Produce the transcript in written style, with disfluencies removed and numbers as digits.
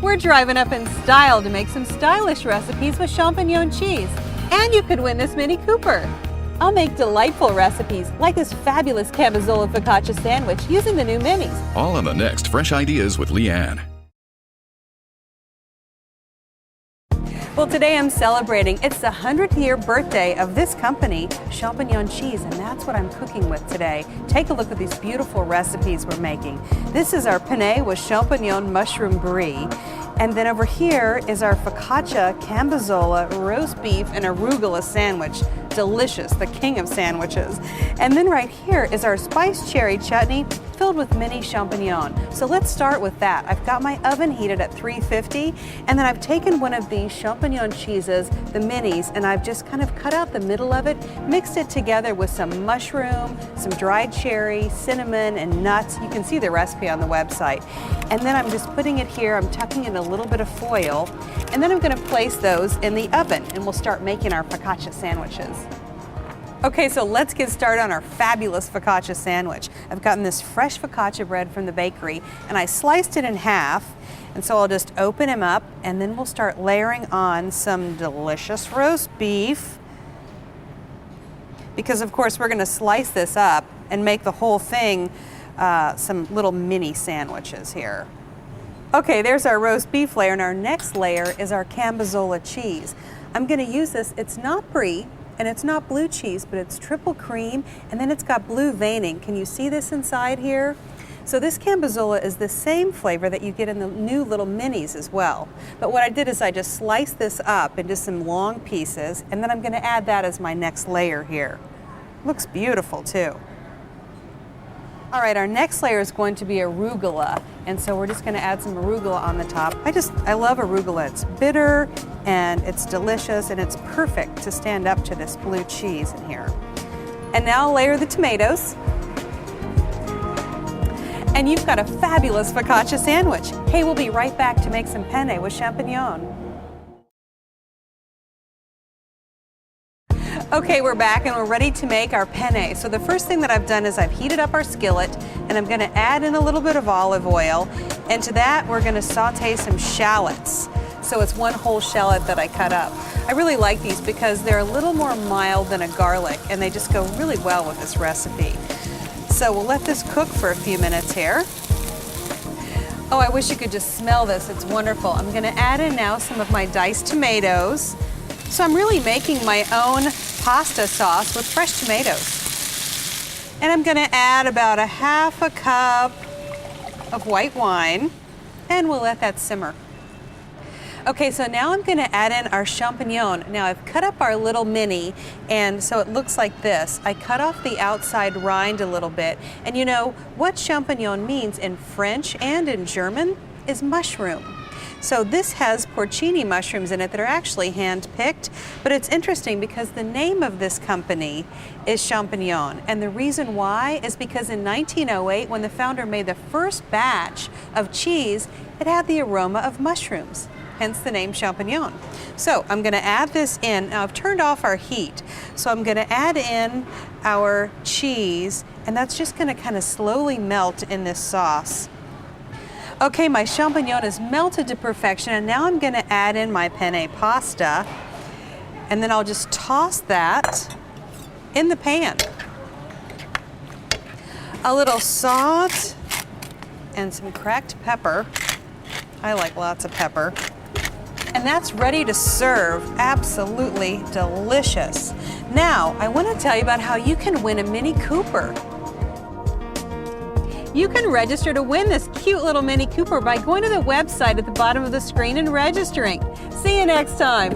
We're driving up in style to make some stylish recipes with champignon cheese. And you could win this Mini Cooper. I'll make delightful recipes like this fabulous Cambozola focaccia sandwich using the new minis. All on the next Fresh Ideas with Leanne. Well, today I'm celebrating. It's the 100th year birthday of this company, Champignon Cheese, and that's what I'm cooking with today. Take a look at these beautiful recipes we're making. This is our penne with champignon mushroom brie. And then over here is our focaccia, Cambozola, roast beef, and arugula sandwich. Delicious, the king of sandwiches. And then right here is our spiced cherry chutney filled with mini champignon. So let's start with that. I've got my oven heated at 350, and then I've taken one of these champignon cheeses, the minis, and I've just kind of cut out the middle of it, mixed it together with some mushroom, some dried cherry, cinnamon, and nuts. You can see the recipe on the website. And then I'm just putting it here, I'm tucking in a little bit of foil, and then I'm gonna place those in the oven, and we'll start making our focaccia sandwiches. Okay, so let's get started on our fabulous focaccia sandwich. I've gotten this fresh focaccia bread from the bakery, and I sliced it in half, and so I'll just open him up, and then we'll start layering on some delicious roast beef, because of course we're gonna slice this up and make the whole thing some little mini sandwiches here. Okay, there's our roast beef layer, and our next layer is our Cambozola cheese. I'm gonna use this, it's not Brie, and it's not blue cheese, but it's triple cream, and then it's got blue veining. Can you see this inside here? So this Cambozola is the same flavor that you get in the new little minis as well. But what I did is I just sliced this up into some long pieces, and then I'm gonna add that as my next layer here. Looks beautiful too. All right, our next layer is going to be arugula, and so we're just gonna add some arugula on the top. I love arugula. It's bitter, and it's delicious, and it's perfect to stand up to this blue cheese in here. And now I'll layer the tomatoes. And you've got a fabulous focaccia sandwich. Hey, we'll be right back to make some penne with champignon. Okay, we're back and we're ready to make our penne. So the first thing that I've done is I've heated up our skillet, and I'm gonna add in a little bit of olive oil. And to that, we're gonna saute some shallots. So it's one whole shallot that I cut up. I really like these because they're a little more mild than a garlic, and they just go really well with this recipe. So we'll let this cook for a few minutes here. Oh, I wish you could just smell this. It's wonderful. I'm gonna add in now some of my diced tomatoes. So I'm really making my own pasta sauce with fresh tomatoes. And I'm gonna add about a half a cup of white wine, and we'll let that simmer. Okay, so now I'm gonna add in our champignon. Now I've cut up our little mini, and so it looks like this. I cut off the outside rind a little bit, and you know, what champignon means in French and in German is mushroom. So this has porcini mushrooms in it that are actually hand-picked, but it's interesting because the name of this company is Champignon, and the reason why is because in 1908, when the founder made the first batch of cheese, it had the aroma of mushrooms, hence the name Champignon. So I'm gonna add this in. Now I've turned off our heat, so I'm gonna add in our cheese, and that's just gonna kind of slowly melt in this sauce. Okay, my champignon is melted to perfection, and now I'm gonna add in my penne pasta, and then I'll just toss that in the pan. A little salt and some cracked pepper. I like lots of pepper. And that's ready to serve. Absolutely delicious. Now, I wanna tell you about how you can win a Mini Cooper. You can register to win this cute little Mini Cooper by going to the website at the bottom of the screen and registering. See you next time.